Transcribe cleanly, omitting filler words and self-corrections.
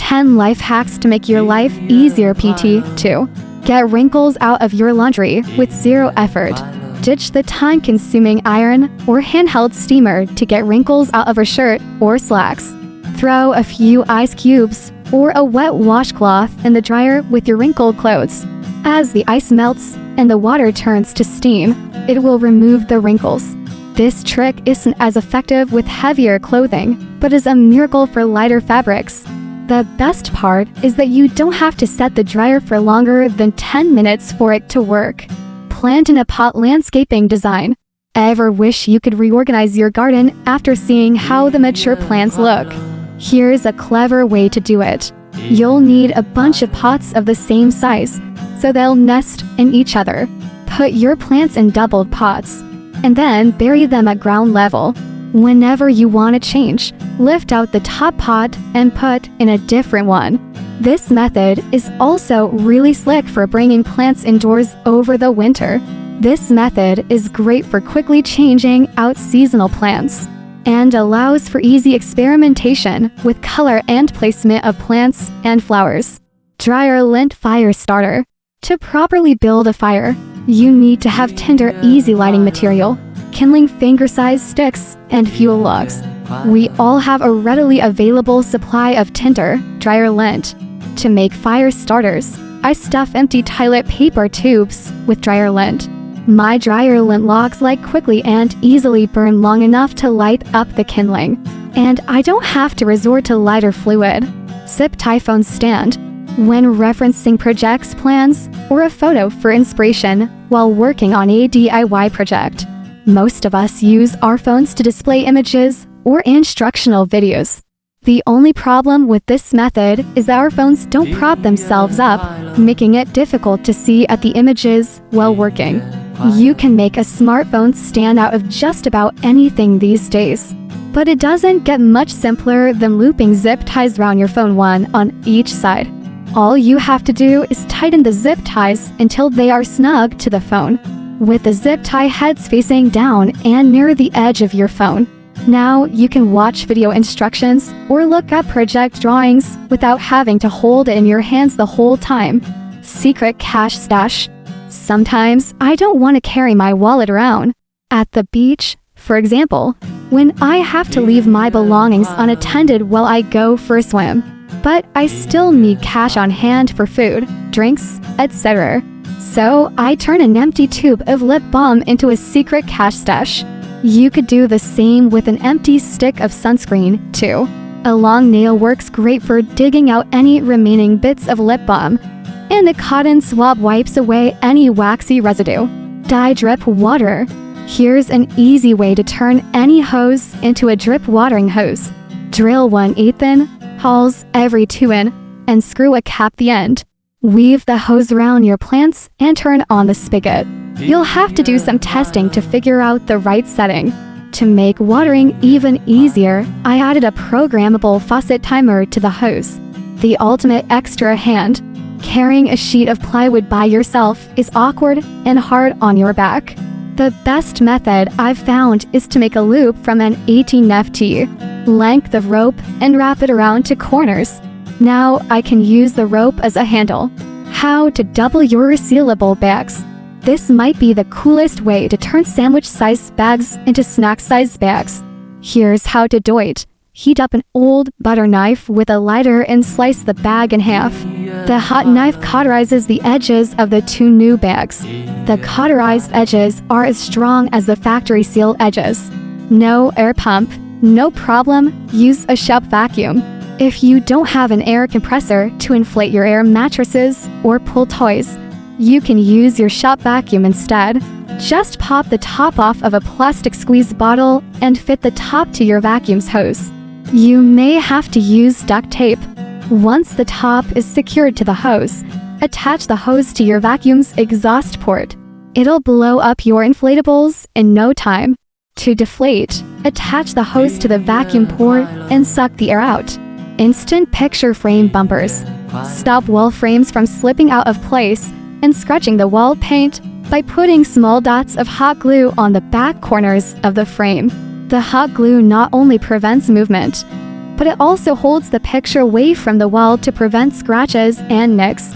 10 life hacks to make your life easier. PT 2. Get wrinkles out of your laundry with zero effort. Ditch the time-consuming iron or handheld steamer to get wrinkles out of a shirt or slacks. Throw a few ice cubes or a wet washcloth in the dryer with your wrinkled clothes. As the ice melts and the water turns to steam, it will remove the wrinkles. This trick isn't as effective with heavier clothing, but is a miracle for lighter fabrics. The best part is that you don't have to set the dryer for longer than 10 minutes for it to work. Plant in a pot landscaping design. Ever wish you could reorganize your garden after seeing how the mature plants look? Here's a clever way to do it. You'll need a bunch of pots of the same size, so they'll nest in each other. Put your plants in doubled pots, and then bury them at ground level. Whenever you want to change, lift out the top pot and put in a different one. This method is also really slick for bringing plants indoors over the winter. This method is great for quickly changing out seasonal plants and allows for easy experimentation with color and placement of plants and flowers. Dryer lint fire starter. To properly build a fire, you need to have tinder easy lighting material, kindling finger-sized sticks, and fuel logs. We all have a readily available supply of tinder, dryer lint. To make fire starters, I stuff empty toilet paper tubes with dryer lint. My dryer lint logs light quickly and easily burn long enough to light up the kindling. And I don't have to resort to lighter fluid. Zip tie phone stand. When referencing projects plans or a photo for inspiration while working on a DIY project, most of us use our phones to display images or instructional videos. The only problem with this method is that our phones don't prop themselves up, making it difficult to see at the images while working. You can make a smartphone stand out of just about anything these days. But it doesn't get much simpler than looping zip ties around your phone, one on each side. All you have to do is tighten the zip ties until they are snug to the phone, with the zip tie heads facing down and near the edge of your phone. Now you can watch video instructions or look up project drawings without having to hold it in your hands the whole time. Secret cash stash. Sometimes I don't want to carry my wallet around. At the beach, for example, when I have to leave my belongings unattended while I go for a swim. But I still need cash on hand for food, drinks, etc. So I turn an empty tube of lip balm into a secret cash stash. You could do the same with an empty stick of sunscreen, too. A long nail works great for digging out any remaining bits of lip balm, and a cotton swab wipes away any waxy residue. Dye drip water. Here's an easy way to turn any hose into a drip watering hose. Drill 1/8 in holes every 2 in, and screw a cap the end. Weave the hose around your plants and turn on the spigot. You'll have to do some testing to figure out the right setting. To make watering even easier, I added a programmable faucet timer to the hose. The ultimate extra hand. Carrying a sheet of plywood by yourself is awkward and hard on your back. The best method I've found is to make a loop from an 18 ft length of rope and wrap it around to corners. Now I can use the rope as a handle. How to double your resealable bags. This might be the coolest way to turn sandwich-sized bags into snack-sized bags. Here's how to do it. Heat up an old butter knife with a lighter and slice the bag in half. The hot knife cauterizes the edges of the 2 new bags. The cauterized edges are as strong as the factory-sealed edges. No air pump, no problem, use a shop vacuum. If you don't have an air compressor to inflate your air mattresses or pull toys, you can use your shop vacuum instead. Just pop the top off of a plastic squeeze bottle and fit the top to your vacuum's hose. You may have to use duct tape. Once the top is secured to the hose, attach the hose to your vacuum's exhaust port. It'll blow up your inflatables in no time. To deflate, attach the hose to the vacuum port and suck the air out. Instant picture frame bumpers. Stop wall frames from slipping out of place and scratching the wall paint by putting small dots of hot glue on the back corners of the frame. The hot glue not only prevents movement, but it also holds the picture away from the wall to prevent scratches and nicks.